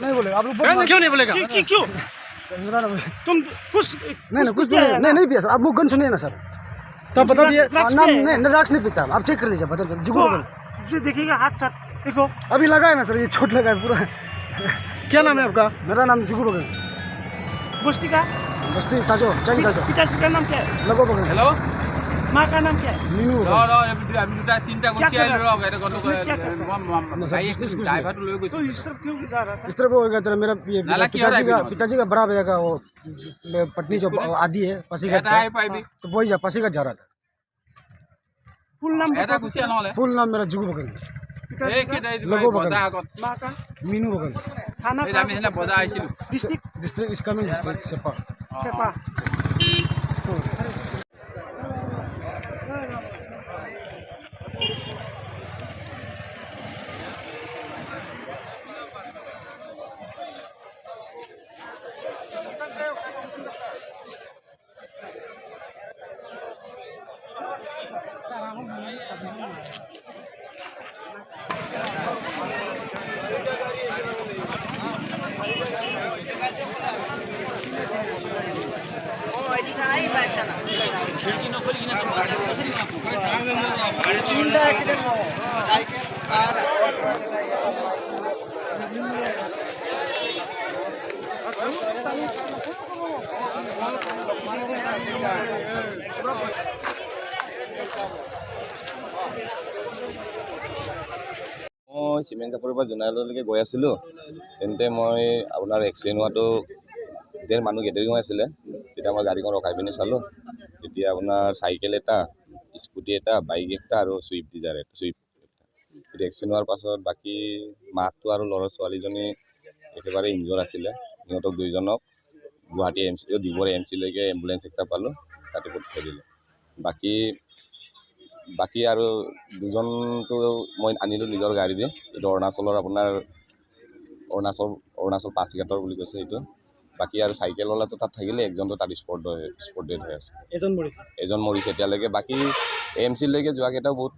नहीं बोलेगा आप लोग क्यों नहीं बोलेगा क्यों तुम कुछ कुछ नहीं पिया सर आप मुँह गन सुनिए ना सर तब बता दिए नाम नहीं ड्रग्स नहीं पीता आप चेक कर लीजिए बता जुगू बगल देखिएगा हाथ साथ देखो अभी लगा है ना सर ये छोट लगा है पूरा क्या नाम है आपका मेरा नाम जुगू बगल बस्ती का बस्ती ताजो चंगी ताजो पिताजी का नाम क्या है लगो बगल हेलो माँ का नाम क्या है मीनू আমি দুটা তিনটা গুছি আইলো ৰ গাড়ী গলো ড্ৰাইভাৰটো লৈ গৈছে तो इस तरफ क्यों जा रहा था इस तरह वो होगा तेरा मेरा नाला क्यों रहा है अभी? पिताजी का बड़ा भैया का वो पत्नी जो आदि है पसीघाट এটা আই পাইবি तो वही जा पसीघाट जा रहा था फुल नाम এটা গুছি নহলে फुल नाम मेरा जुगू बगल এই কি দাই লগো বগল। বজা আগত माँ का मीनू बगल थाना এই আমি হেনা বজা আইছিলো डिस्ट्रिक्ट डिस्ट्रिक्ट इसकामिंग डिस्ट्रिक्ट सेपा सेपा মই চিমেণ্ট চাপৰিৰ পৰা জোনাইলৈকে গৈ আছিলোঁ তেন্তে মই আপোনাৰ এক্সিডেণ্ট হোৱাটো তেতিয়া মানুহ গেডাৰিং আছিলে তেতিয়া মই গাড়ীখন ৰখাই পিনি চালোঁ তেতিয়া আপোনাৰ চাইকেল এটা স্কুটি এটা বাইক এটা আৰু ছুইফ্ট ডিজাৰ এটা ছুইফ্ট তেতিয়া এক্সিডেণ্ট হোৱাৰ পাছত বাকী মাকটো আৰু ল'ৰা ছোৱালীজনী একেবাৰে ইনজৰ আছিলে সিহঁতক দুইজনক গুৱাহাটী ডিব্ৰুগড় এমচিলৈকে এম্বুলেঞ্চ একটা পালোঁ তাতে পঠিয়াই দিলোঁ বাকী আৰু দুজনটো মই আনিলোঁ নিজৰ গাড়ী দি এইটো অৰুণাচলৰ আপোনাৰ অৰুণাচল পাছিঘাটৰ বুলি কৈছে এইটো বাকী আৰু চাইকেলৱালাটো তাত থাকিলে একজনটো তাত স্পট ডেড হৈ আছে এজন মৰিছে এতিয়ালৈকে বাকী এমচিলৈকে যোৱাকেইটাও বহুত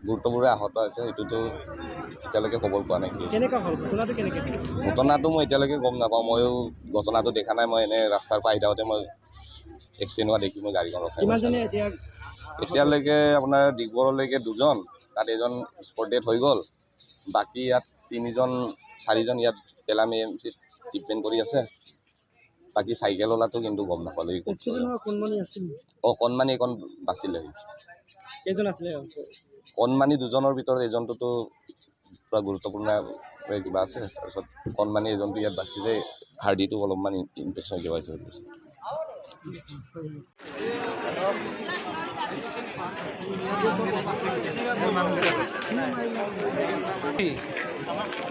গুৰুত্বপূৰ্ণ আহত আছে সেইটোতো এতিয়ালৈকে খবৰ পোৱা নাই ঘটনাটো মই এতিয়ালৈকে গম নাপাওঁ ময়ো ঘটনাটো দেখা নাই মই এনে ৰাস্তাৰ পৰা আহি থাকোঁতে মই এক্সিডেণ্ট হোৱা দেখি মই গাড়ীখন ৰখাই এতিয়ালৈকে আপোনাৰ ডিব্ৰুগড়লৈকে দুজন তাত এজন স্পট ডেড হৈ গ'ল বাকী ইয়াত চাৰিজন ইয়াত তেলামী এমচিত ট্ৰিটমেণ্ট কৰি আছে বাকী চাইকেলৱালাটো কিন্তু গম নাপালোঁ কণমানি এইখন বাচিলে কণমানি দুজনৰ ভিতৰত এজনটোতো পূৰা গুৰুত্বপূৰ্ণ কিবা আছে তাৰপিছত কণমানি এজনটো ইয়াত বাচিছে হাৰ্ডিটো অলপমান ইনফেকশ্যন কিবা হৈছে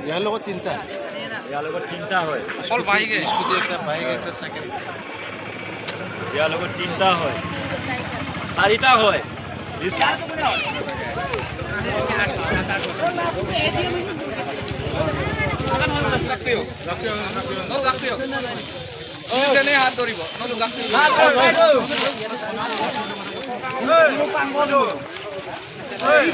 ইয়াৰ লগত তিনিটা হয় অকল বাইক স্কুটি একটা বাইক একটা সাইকেল ইয়াৰ লগত তিনিটা হয় চাৰিটা হয় হাত ধৰিব Hey!